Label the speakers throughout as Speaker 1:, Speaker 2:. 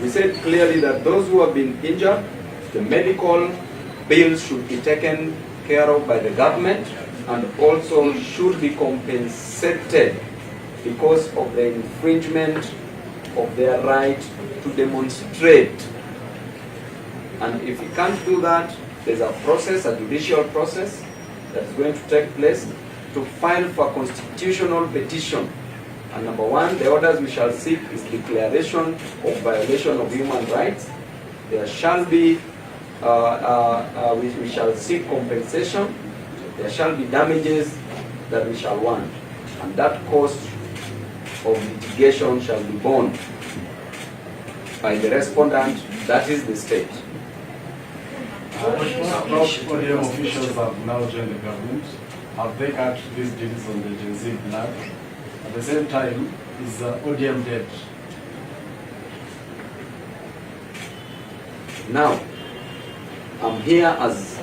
Speaker 1: We said clearly that those who have been injured, the medical bills should be taken care of by the government and also should be compensated because of the infringement of their right to demonstrate. And if we can't do that, there's a process, a judicial process, that is going to take place to file for constitutional petition. And number one, the orders we shall seek is declaration of violation of human rights. There shall be, we shall seek compensation. There shall be damages that we shall want. And that cost of litigation shall be borne by the respondent, that is the state.
Speaker 2: ODM officials have now joined the government. Have they cut these deals on the Gen Z blood? At the same time, is ODM dead?
Speaker 1: Now, I'm here as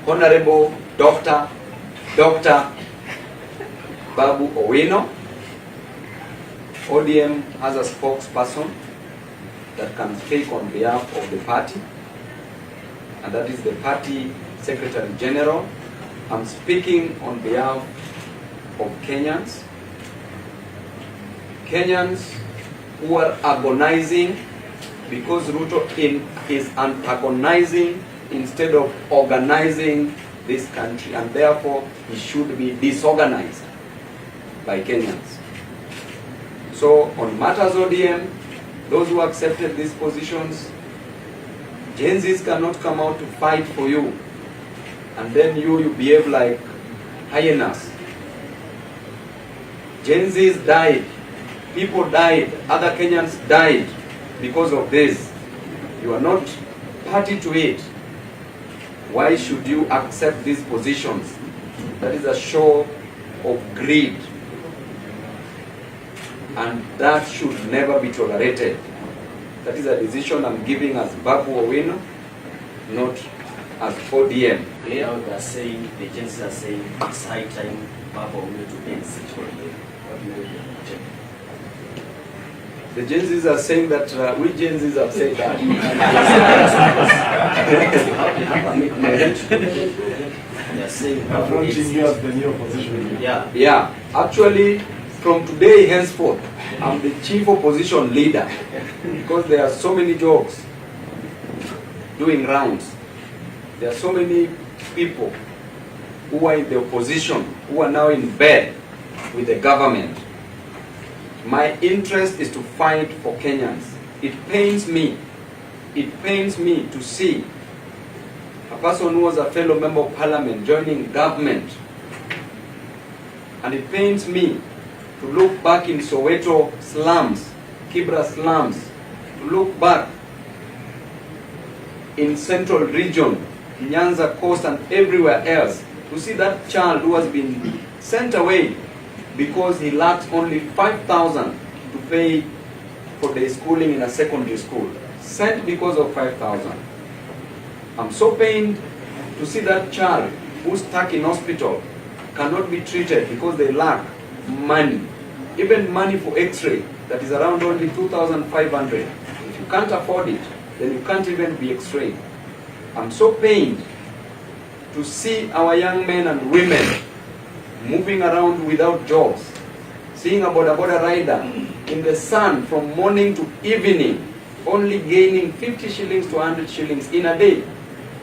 Speaker 1: Honorable Dr. Babu Owino. ODM has a spokesperson that can speak on behalf of the party, and that is the party Secretary General. I'm speaking on behalf of Kenyans who are agonizing because Ruto is antagonizing instead of organizing this country, and therefore he should be disorganized by Kenyans. So on matters ODM, those who accepted these positions, Gen Zs cannot come out to fight for you, and then you behave like hyenas. Gen Zs died, people died, other Kenyans died because of this. You are not party to it. Why should you accept these positions? That is a show of greed, and that should never be tolerated. That is a decision I'm giving as Babu Owino, not as ODM.
Speaker 3: Now they are saying, the agencies are saying, it's high time Babu Owino to end such ODM. What do you check?
Speaker 1: The Gen Zs are saying that, we Gen Zs have said that.
Speaker 3: They are saying,
Speaker 2: Approaching you as the new opposition.
Speaker 1: Yeah, actually, from today henceforth, I'm the chief opposition leader because there are so many jokes doing rounds. There are so many people who are in the opposition who are now in bed with the government. My interest is to fight for Kenyans. It pains me to see a person who was a fellow member of parliament joining government. And it pains me to look back in Soweto slums, Kibra slums, to look back in central region, Nyanza coast and everywhere else, to see that child who has been sent away because he lacks only 5,000 to pay for the schooling in a secondary school. Sent because of 5,000. I'm so pained to see that child who's stuck in hospital cannot be treated because they lack money. Even money for x-ray, that is around only 2,500. If you can't afford it, then you can't even be x-rayed. I'm so pained to see our young men and women moving around without jobs, seeing a boda rider in the sun from morning to evening, only gaining 50 shillings to 100 shillings in a day,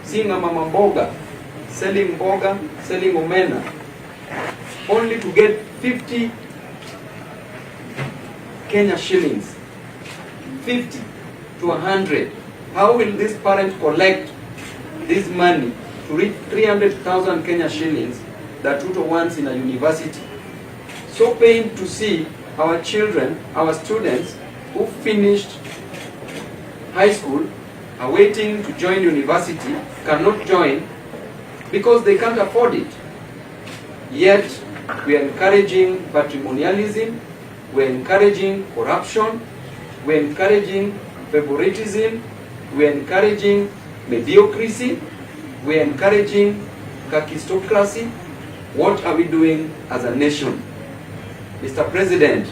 Speaker 1: seeing a mama mboga, selling omena, only to get 50 Kenya shillings, 50 to 100. How will this parent collect this money to reach 300,000 Kenya shillings that Ruto wants in a university? So pained to see our children, our students who finished high school, are waiting to join university, cannot join because they can't afford it. Yet we are encouraging patrimonialism, we are encouraging corruption, we are encouraging favoritism, we are encouraging mediocrity, we are encouraging kakistocracy. What are we doing as a nation? Mr. President,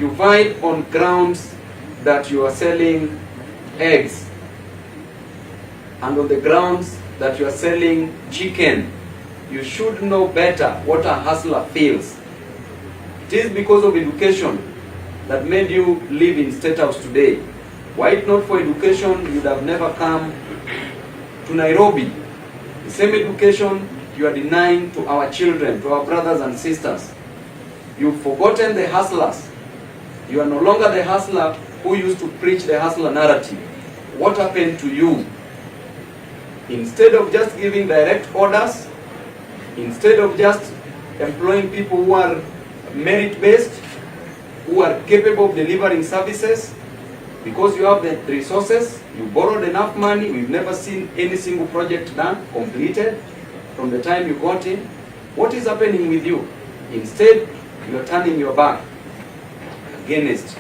Speaker 1: You fight on grounds that you are selling eggs, and on the grounds that you are selling chicken. You should know better what a hustler feels. It is because of education that made you live in State House today. Were it not for education, you would have never come to Nairobi. The same education you are denying to our children, to our brothers and sisters. You've forgotten the hustlers. You are no longer the hustler who used to preach the hustler narrative. What happened to you? Instead of just giving direct orders, instead of just employing people who are merit-based, who are capable of delivering services, because you have the resources, you borrowed enough money. We've never seen any single project done, completed, from the time you got in. What is happening with you? Instead, you're turning your back against.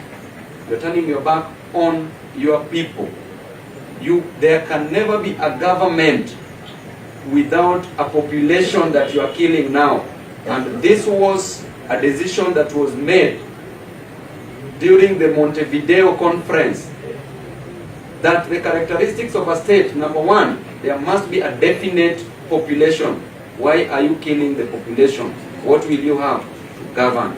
Speaker 1: You're turning your back on your people. There can never be a government without a population that you are killing now. And this was a decision that was made during the Montevideo conference, that the characteristics of a state, number one, there must be a definite population. Why are you killing the population? What will you have to govern?